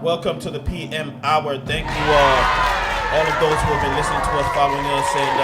Welcome to the PM Hour. Thank you all of those who have been listening to us, following us, and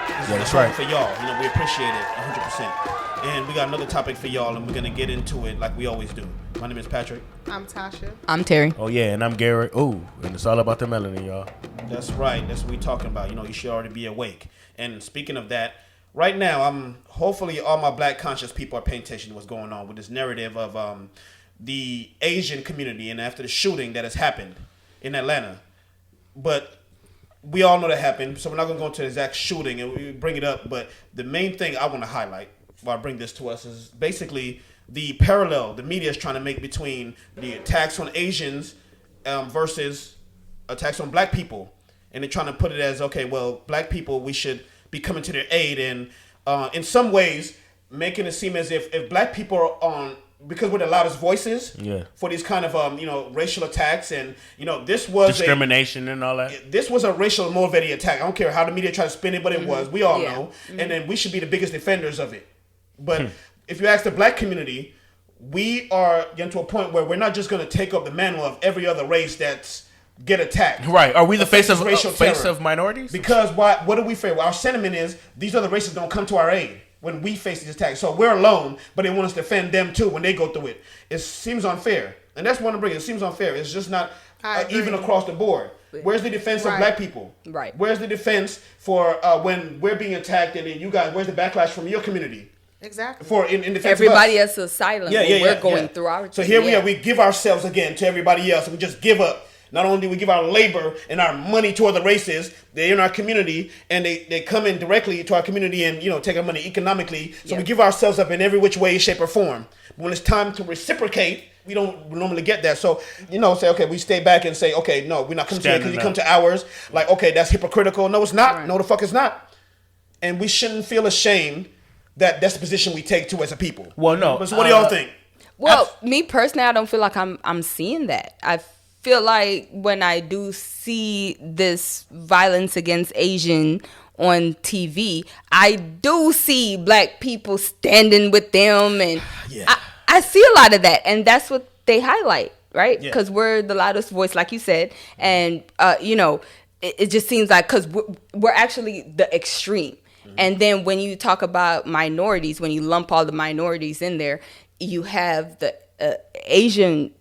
this is the show for y'all. We appreciate it 100%. And we got another topic for y'all, and we're gonna get into it like we always do. My name is Patrick. I'm Tasha. I'm Terry. Oh yeah, and I'm Garrett. Ooh, and it's all about the melanin, y'all. That's right. That's what we're talking about. You should already be awake. And speaking of that, right now, hopefully all my black conscious people are paying attention to what's going on with this narrative of the Asian community and after the shooting that has happened in Atlanta. But we all know that happened, so we're not going to go into the exact shooting and we bring it up. But the main thing I want to highlight while I bring this to us is basically the parallel the media is trying to make between the attacks on Asians versus attacks on black people. And they're trying to put it as, okay, well, black people, we should be coming to their aid. And in some ways, making it seem as if black people are on, because we're the loudest voices for these kind of, racial attacks. And, this was discrimination and all that. This was a racial motivated attack. I don't care how the media try to spin it, but it was. We all know. Mm-hmm. And then we should be the biggest defenders of it. But if you ask the black community, we are getting to a point where we're not just going to take up the mantle of every other race that's get attacked. Right. Are we the face of racial face of minorities? Because what do we fear? Well, our sentiment is these other races don't come to our aid when we face these attacks. So we're alone, but they want us to defend them too when they go through it. It seems unfair. And that's one of the bring. It seems unfair. It's just not even across the board. Where's the defense of black people? Right. Where's the defense for when we're being attacked and then you guys, where's the backlash from your community? Exactly. For in defense everybody of us. else is silent. We're going through our. So here we are. We give ourselves again to everybody else, and we just give up. Not only do we give our labor and our money to other races, they're in our community, and they come in directly to our community and take our money economically. So we give ourselves up in every which way, shape, or form. But when it's time to reciprocate, we don't normally get that. So say okay, we stay back and say okay, no, we're not coming to you because you come to ours. Like okay, that's hypocritical. No, it's not. Right. No, the fuck it's not. And we shouldn't feel ashamed that that's the position we take to as a people. Well, no. So what do y'all think? Well, me personally, I don't feel like I'm seeing that. I feel like when I do see this violence against Asian on TV, I do see black people standing with them, and I see a lot of that, and that's what they highlight, right? Because we're the loudest voice, like you said, and it just seems like because we're actually the extreme. And then when you talk about minorities, when you lump all the minorities in there, you have the Asian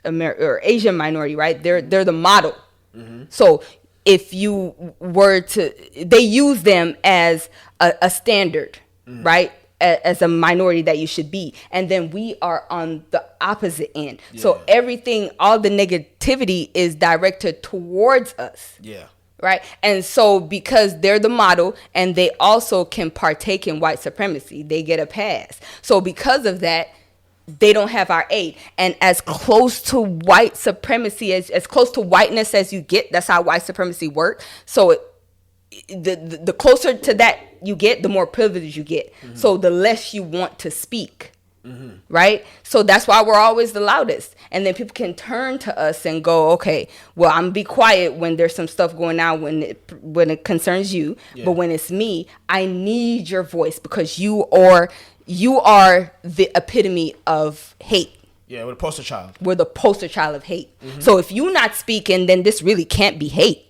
minority, right? They're the model. Mm-hmm. So if you were to, they use them as a standard, right? As a minority that you should be. And then we are on the opposite end. Yeah. So everything, all the negativity is directed towards us. Yeah. Right. And so because they're the model and they also can partake in white supremacy, they get a pass. So because of that, they don't have our aid. And as close to white supremacy, as close to whiteness as you get, that's how white supremacy works. So the closer to that you get, the more privilege you get. Mm-hmm. So the less you want to speak. Mm-hmm. Right? So that's why we're always the loudest. And then people can turn to us and go, okay, well, I'm gonna be quiet when there's some stuff going on when it concerns you. Yeah. But when it's me, I need your voice because you are the epitome of hate. Yeah, we're the poster child. We're the poster child of hate. Mm-hmm. So if you're not speaking, then this really can't be hate.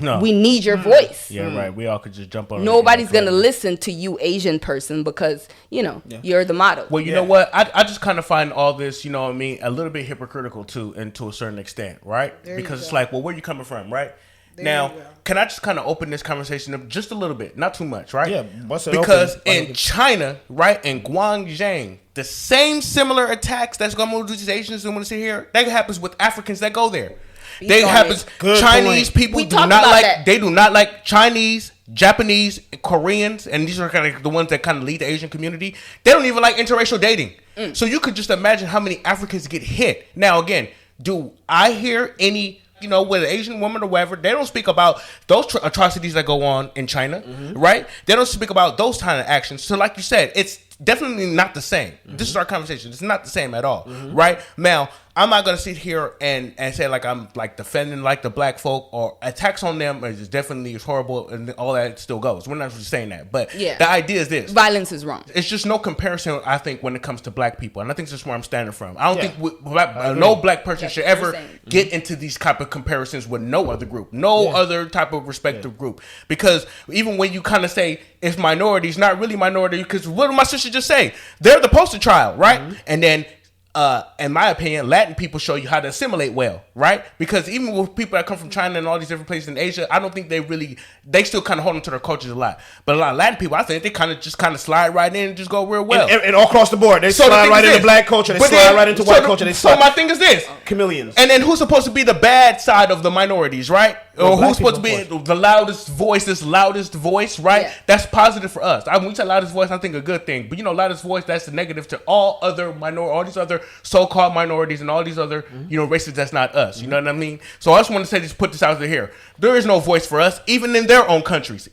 No. We need your voice. Yeah, right. We all could just jump on. Nobody's going to listen to you, Asian person, because, you're the model. Well, you know what? I just kind of find all this, a little bit hypocritical too, and to a certain extent, right? Because it's like, well, where are you coming from, right? Now, can I just kind of open this conversation up just a little bit? Not too much, right? Yeah. Because in China, right, in Guangzhou, the same similar attacks that's going to do these Asians who want to sit here, that happens with Africans that go there. They happens. Chinese people do not like Chinese, Japanese, Koreans, and these are kind of the ones that kind of lead the Asian community. They don't even like interracial dating. So you could just imagine how many Africans get hit. Now again, do I hear any with an Asian woman or whatever, they don't speak about those atrocities that go on in China, right? They don't speak about those kind of actions. So like you said, it's definitely not the same. This is our conversation. It's not the same at all, right? Now, I'm not gonna sit here and say like I'm like defending like the black folk, or attacks on them is definitely horrible, and all that still goes. We're not just saying that, but the idea is this: violence is wrong. It's just no comparison, I think, when it comes to black people, and I think that's where I'm standing from. I don't think no black person should ever get into these type of comparisons with no other group, other type of respective group, because even when you kind of say it's minorities, not really minority, because what did my sister just say? They're the poster child, right? And then in my opinion, Latin people show you how to assimilate well, right? Because even with people that come from China and all these different places in Asia, I don't think they still kind of hold on to their cultures a lot. But a lot of Latin people, I think they kind of slide right in and just go real well. And all across the board. They slide right into black culture. They slide right into white culture. So my thing is this. Chameleons. And then who's supposed to be the bad side of the minorities, right? Or who's supposed to be the loudest voice, right? Yeah. That's positive for us. When we say loudest voice, I think a good thing. But loudest voice, that's the negative to all other all these other so-called minorities and all these other, races that's not us. You know what I mean? So I just want to say, just put this out here. There is no voice for us, even in their own countries.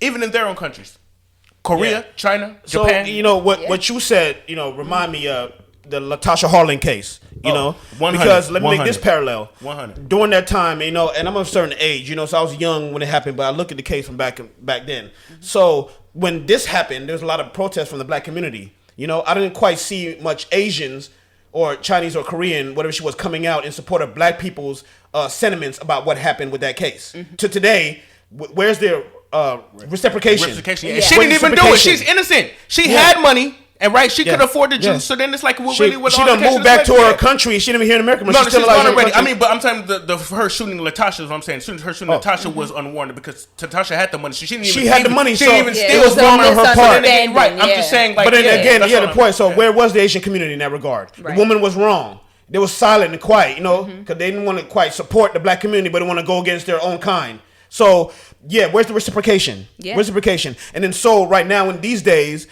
Korea, China, Japan. So, what you said, remind me of the Latasha Harlan case, 100, because let me 100, make this parallel. 100. During that time, and I'm of a certain age, so I was young when it happened, but I look at the case from back then. So when this happened, there was a lot of protests from the black community. I didn't quite see much Asians or Chinese or Korean, whatever she was, coming out in support of black people's sentiments about what happened with that case. To today, where's their reciprocation? Yeah. She didn't even do it. She's innocent. She had money. And she could afford the juice, so then it's like she done moved back to her country. She didn't even here in America, but she's still alive already. I mean, but I'm saying her shooting Latasha is what I'm saying. Her shooting Latasha was unwarranted because Latasha had the money. She didn't even. She had the money. She didn't even steal. It was wrong on her part. Right. I'm just saying. Like, but then again, the point. So where was the Asian community in that regard? The woman was wrong. They was silent and quiet, because they didn't want to quite support the black community, but they want to go against their own kind. So where's the reciprocation? Reciprocation. And then right now in these days,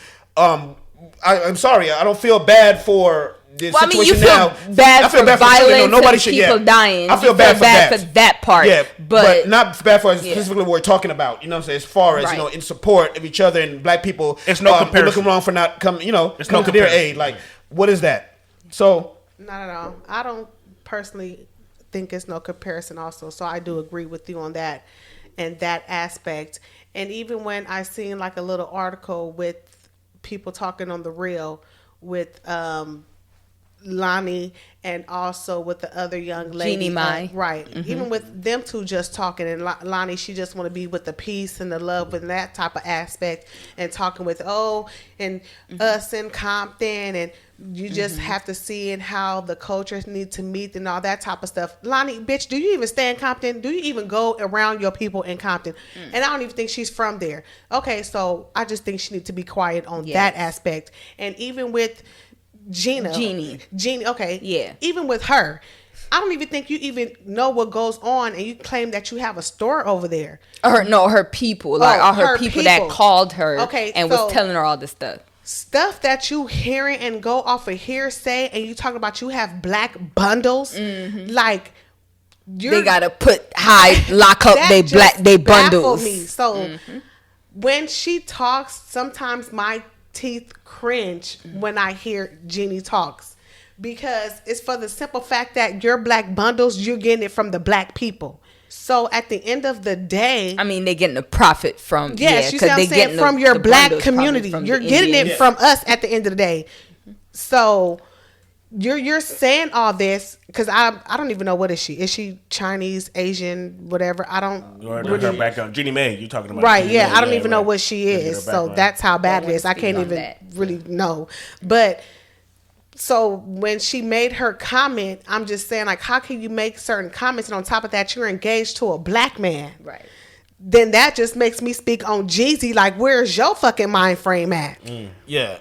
I'm sorry, I don't feel bad for the situation now. I feel bad for violence, nobody should people dying. I feel bad for that part. Yeah, but not bad for specifically what we're talking about. I'm saying, as far as in support of each other and black people. It's no comparison. Looking wrong for not coming. Coming to their aid. Like, what is that? So not at all. I don't personally think it's no comparison. Also, so I do agree with you on that and that aspect. And even when I seen like a little article with people talking on the real with Lonnie and also with the other young lady, Jeannie Mai, right? Even with them two just talking, and Lonnie, she just want to be with the peace and the love and that type of aspect, and talking with us in Compton, and you just have to see and how the cultures need to meet and all that type of stuff. Lonnie, bitch, do you even stay in Compton? Do you even go around your people in Compton? And I don't even think she's from there. Okay, so I just think she needs to be quiet on that aspect. And even with Jeannie, okay, yeah. Even with her, I don't even think you even know what goes on, and you claim that you have a store over there. Her people, like all her people that called her, and was telling her all this stuff that you hearing and go off of hearsay, and you talking about you have black bundles, like they gotta lock up they bundles. Me. So when she talks, sometimes my teeth cringe when I hear Jeannie talks, because it's for the simple fact that your black bundles, you're getting it from the black people. So at the end of the day, I mean, they're getting a profit from you see what I'm saying, from your black community. You're getting it from us at the end of the day. So you're saying all this because I don't even know, what is she? Is she Chinese, Asian, whatever? I don't. Her background, Jeannie Mai, you talking about? Right? I don't even know what she is. So that's how bad it is. I can't even really know. But so when she made her comment, I'm just saying, like, how can you make certain comments, and on top of that, you're engaged to a black man? Right. Then that just makes me speak on Jeezy. Like, where's your fucking mind frame at? Yeah.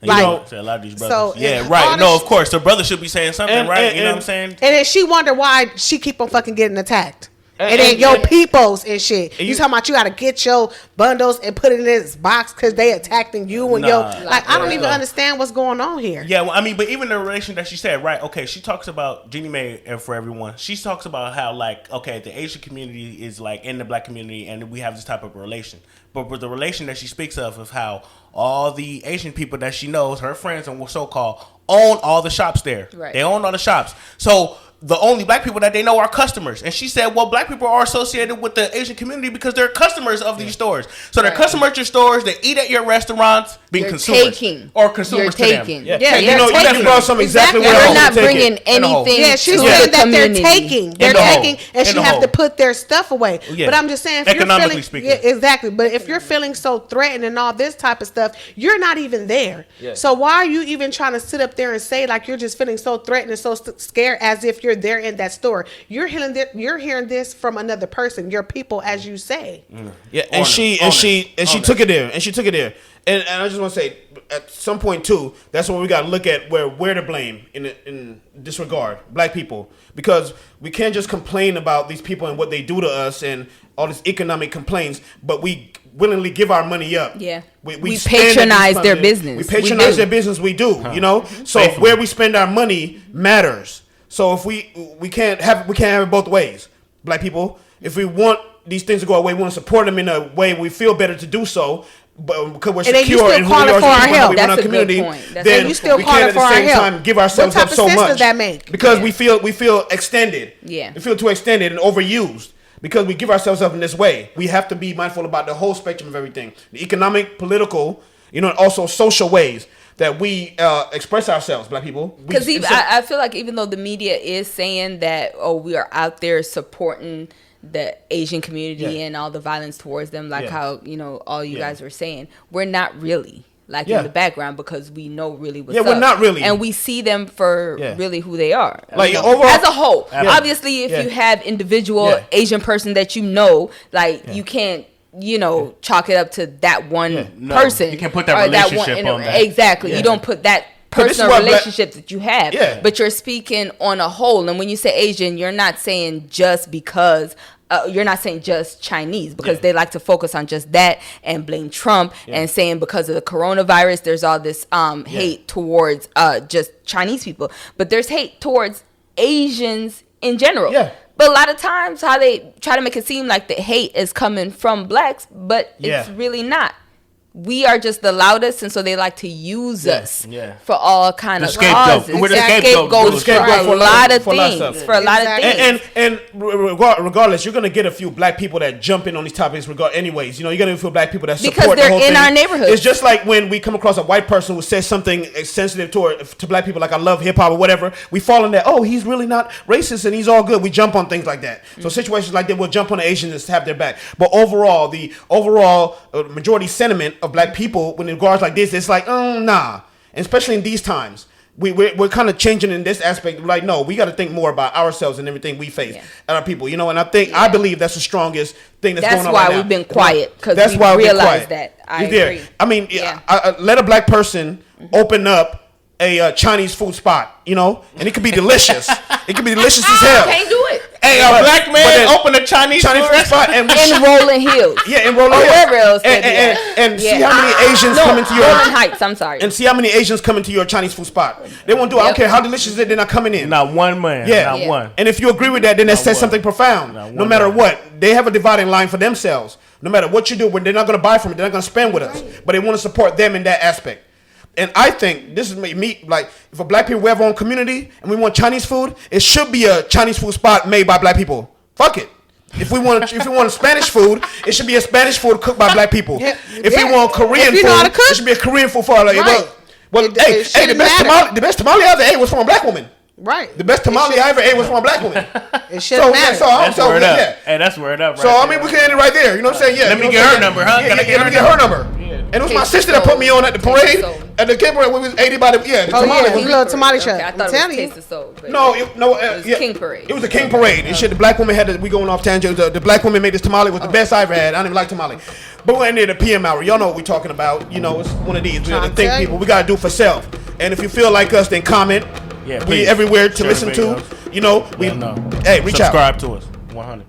Like, a lot of these brothers. So right. No, of course. The brother should be saying something, right? You know what I'm saying? And then she wonder why she keep on fucking getting attacked. And then your peoples and shit. You talking about you got to get your bundles and put it in this box because they attacking you and I don't even understand what's going on here. Yeah, well, I mean, but even the relation that she said, right? Okay, she talks about Jeannie Mae and For Everyone. She talks about how like, okay, the Asian community is like in the black community, and we have this type of relation. But with the relation that she speaks of how all the Asian people that she knows, her friends and so-called, own all the shops there. Right. They own all the shops. So the only black people that they know are customers. And she said, well, black people are associated with the Asian community because they're customers of these stores. So they're customers at your stores. They eat at your restaurants, being consumers. Or consumers to them. Yeah, you just brought some exactly what they're not bringing anything. Yeah, she's saying that they're taking. They're taking, and she have to put their stuff away. But I'm just saying, if economically you're speaking. Yeah, exactly. But if you're feeling so threatened and all this type of stuff, you're not even there. Yeah. So why are you even trying to sit up there and say like you're just feeling so threatened and so scared as if you're there in that store? You're hearing this from another person, your people, as you say. Yeah, and she took it there, and I just want to say, at some point too, that's where we got to look at where to blame in this regard, black people, because we can't just complain about these people and what they do to us and all these economic complaints, but we willingly give our money up. Yeah, we patronize their business. We patronize their business. We do, you know. So where we spend our money matters. So if we can't have it both ways, black people. If we want these things to go away, we want to support them in a way we feel better to do so. But because we're secure in who we are, we run our community, then you still we can't at the same time give ourselves up so much. Does that make? Because we feel extended. Yeah, we feel too extended and overused. Because we give ourselves up in this way, we have to be mindful about the whole spectrum of everything: the economic, political, and also social ways that we express ourselves, black people. Because I feel like even though the media is saying that, we are out there supporting the Asian community and all the violence towards them, like how, all you guys were saying, we're not really. Like in the background, because we know really what's up. We're not really. And we see them for really who they are. Like overall, as a whole. Obviously, if you have individual Asian person that you can't, chalk it up to that one person. You can put that relationship on that. Exactly. You don't put that personal relationship that you have. Yeah. But you're speaking on a whole. And when you say Asian, you're not saying just because... you're not saying just Chinese, because they like to focus on just that and blame Trump and saying because of the coronavirus, there's all this hate towards just Chinese people. But there's hate towards Asians in general. Yeah. But a lot of times how they try to make it seem like the hate is coming from blacks, but it's really not. We are just the loudest, and so they like to use us for all kind of causes. We're the scapegoat for a lot of things. For a lot of things. And regardless, you're gonna get a few black people that jump in on these topics. Anyways, you're gonna get a few black people that support because they're the whole in thing. Our neighborhood. It's just like when we come across a white person who says something sensitive to black people, like I love hip hop or whatever. We fall in that. Oh, he's really not racist and he's all good. We jump on things like that. So situations like that, we'll jump on the Asians to have their back. But overall, the majority sentiment of black people when it regards like this, it's like nah. And especially in these times, we're kind of changing in this aspect. Like, no, we got to think more about ourselves and everything we face and our people. And I believe that's the strongest thing that's going on right now. That's why we've been quiet, because that's we why realized that. I agree. I mean, I let a black person open up a Chinese food spot, and it could be delicious. It could be delicious as hell. Can't do it. Hey, a black man open a Chinese food spot in Rolling Hills. Yeah, in Rolling Hills. Wherever else. And see how many Asians come into your Rolling Heights. I'm sorry. And see how many Asians come into your Chinese food spot. They won't do it. I don't care how delicious it is. They're not coming in. Not one man. Not one. And if you agree with that, then that says something profound. No matter what, they have a dividing line for themselves. No matter what you do, when they're not going to buy from it, they're not going to spend with us. But they want to support them in that aspect. And I think this is me, like, if a black people, we have our own community and we want Chinese food, it should be a Chinese food spot made by black people. Fuck it. If we want Spanish food, it should be a Spanish food cooked by black people. If we want Korean food, it should be a Korean food for like, the best tamale I ever ate was from a black woman. Right. The best tamale I ever ate was from a black woman. It shouldn't matter. That's word up. Hey, that's word up. So I mean, we can end it right there. You know what I'm saying? Yeah. Let me get her number, huh? Let me get her number. And it was my sister that put me on at the parade. At the parade when we was 80 by the tamale. Little tamale shop. I thought it was Taste of Soul. It was King Parade. It was a King Parade. And shit, the black woman we going off tangent. The black woman made this tamale. It was the best I ever had. I didn't even like tamale. But we're in there, the PM hour. Y'all know what we're talking about. It's one of these. We got to think people. We got to do for self. And if you feel like us, then comment. Yeah, we everywhere to listen to. Hey, reach out. Subscribe to us. 100.